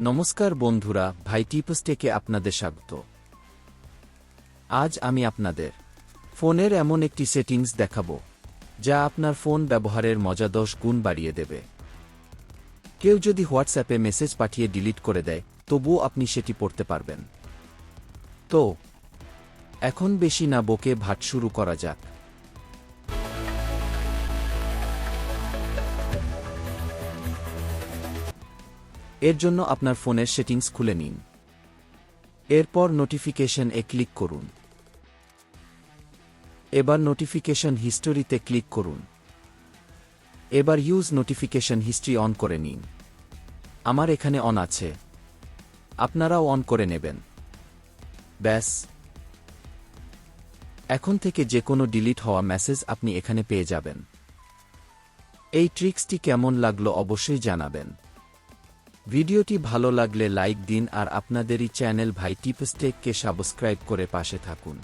নমস্কার বন্ধুরা, ভাই টিপস টেকে আপনাদের স্বাগত। আজ আমি আপনাদের ফোনের এমন একটি সেটিংস দেখাবো যা আপনার ফোন ব্যবহারের মজা 10 গুণ বাড়িয়ে দেবে। কেউ যদি হোয়াটসঅ্যাপে মেসেজ পাঠিয়ে ডিলিট করে দেয়, তবুও আপনি সেটি পড়তে পারবেন। তো এখন বেশি না বকে ভাট শুরু করা যাক। এর জন্য আপনার ফোনের সেটিংস খুলে নিন। এরপর নোটিফিকেশন এ ক্লিক করুন। এবার নোটিফিকেশন হিস্টোরিতে ক্লিক করুন। এবার ইউজ নোটিফিকেশন হিস্ট্রি অন করে নিন। আমার এখানে অন আছে, আপনারাও অন করে নেবেন। ব্যাস, এখন থেকে যে কোনো ডিলিট হওয়া মেসেজ আপনি এখানে পেয়ে যাবেন। এই ট্রিক্সটি কেমন লাগলো অবশ্যই জানাবেন। ভিডিওটি ভালো লাগলে লাইক দিন আর আপনাদেরই চ্যানেল ভাই টিপস টেককে সাবস্ক্রাইব করে পাশে থাকুন।